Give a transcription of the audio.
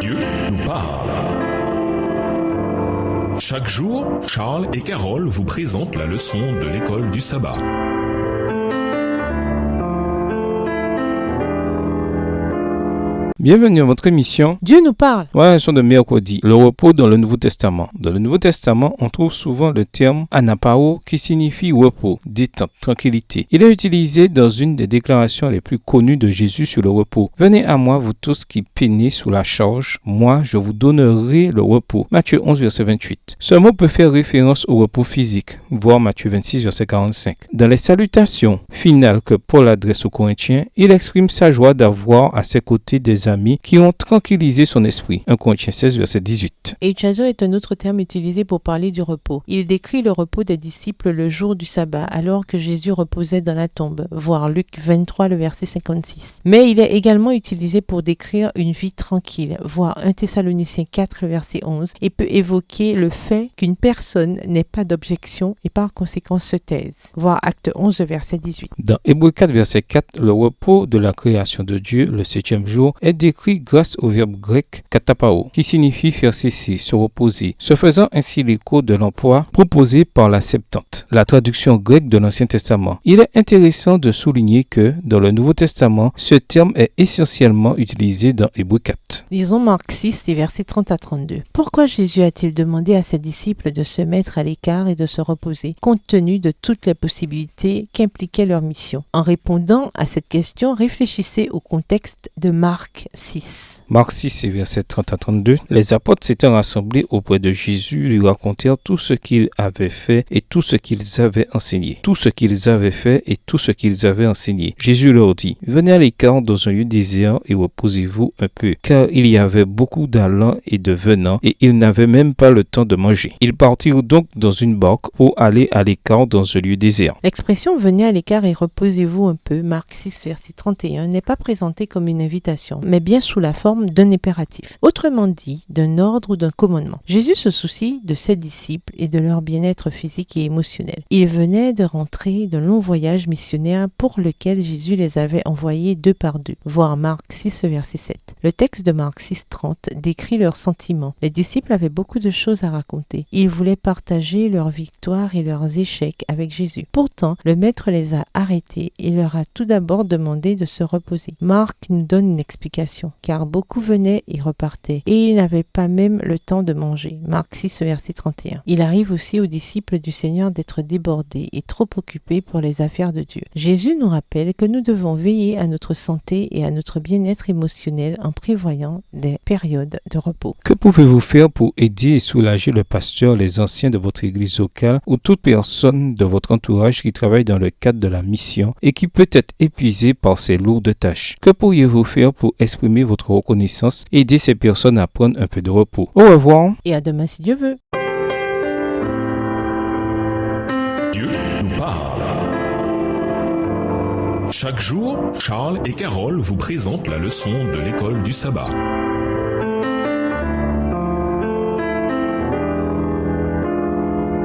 Dieu nous parle. Chaque jour, Charles et Carole vous présentent la leçon de l'école du sabbat. Bienvenue à votre émission Dieu nous parle. Leçon de mercredi, le repos dans le Nouveau Testament. Dans le Nouveau Testament, on trouve souvent le terme anapao qui signifie repos, détente, tranquillité. Il est utilisé dans une des déclarations les plus connues de Jésus sur le repos. Venez à moi, vous tous qui peinez sous la charge, moi je vous donnerai le repos. Matthieu 11, verset 28. Ce mot peut faire référence au repos physique, voir Matthieu 26, verset 45. Dans les salutations finales que Paul adresse aux Corinthiens, il exprime sa joie d'avoir à ses côtés des amis qui ont tranquillisé son esprit. 1 Corinthiens 16, verset 18. Eichazo est un autre terme utilisé pour parler du repos. Il décrit le repos des disciples le jour du sabbat, alors que Jésus reposait dans la tombe, voir Luc 23, le verset 56. Mais il est également utilisé pour décrire une vie tranquille, voir 1 Thessaloniciens 4, le verset 11, et peut évoquer le fait qu'une personne n'ait pas d'objection et par conséquent se taise, voir Acte 11, verset 18. Dans Hébreux 4, verset 4, le repos de la création de Dieu, le 7e jour, est décrit grâce au verbe grec katapao, qui signifie faire cesser, se reposer, se faisant ainsi l'écho de l'emploi proposé par la Septante, la traduction grecque de l'Ancien Testament. Il est intéressant de souligner que, dans le Nouveau Testament, ce terme est essentiellement utilisé dans Hébreux 4. Lisons Marc 6, les versets 30 à 32. Pourquoi Jésus a-t-il demandé à ses disciples de se mettre à l'écart et de se reposer, compte tenu de toutes les possibilités qu'impliquait leur mission? En répondant à cette question, réfléchissez au contexte de Marc 6. Marc 6, versets 30 à 32. Les apôtres s'étant rassemblés auprès de Jésus, lui racontèrent tout ce qu'il avait fait et tout ce qu'ils avaient enseigné. Tout ce qu'ils avaient fait et tout ce qu'ils avaient enseigné. Jésus leur dit, venez à l'écart dans un lieu désert et reposez-vous un peu, car il y avait beaucoup d'allants et de venants et ils n'avaient même pas le temps de manger. Ils partirent donc dans une barque pour aller à l'écart dans un lieu désert. L'expression venez à l'écart et reposez-vous un peu, Marc 6, verset 31, n'est pas présentée comme une invitation, mais bien sous la forme d'un impératif, autrement dit, d'un ordre ou d'un commandement. Jésus se soucie de ses disciples et de leur bien-être physique et émotionnel. Ils venaient de rentrer d'un long voyage missionnaire pour lequel Jésus les avait envoyés 2 par 2, voir Marc 6, verset 7. Le texte de Marc 6, 30 décrit leurs sentiments. Les disciples avaient beaucoup de choses à raconter. Ils voulaient partager leurs victoires et leurs échecs avec Jésus. Pourtant, le maître les a arrêtés et leur a tout d'abord demandé de se reposer. Marc nous donne une explication, car beaucoup venaient et repartaient, et ils n'avaient pas même le temps de manger. Marc 6, verset 31. Il arrive aussi aux disciples du Seigneur d'être débordés et trop occupés pour les affaires de Dieu. Jésus nous rappelle que nous devons veiller à notre santé et à notre bien-être émotionnel en prévoyant des périodes de repos. Que pouvez-vous faire pour aider et soulager le pasteur, les anciens de votre église locale ou toute personne de votre entourage qui travaille dans le cadre de la mission et qui peut être épuisée par ces lourdes tâches? Que pourriez-vous faire pour exprimer votre reconnaissance et aider ces personnes à prendre un peu de repos? Au revoir et à demain si Dieu veut. Dieu nous parle. Chaque jour, Charles et Carole vous présentent la leçon de l'école du sabbat.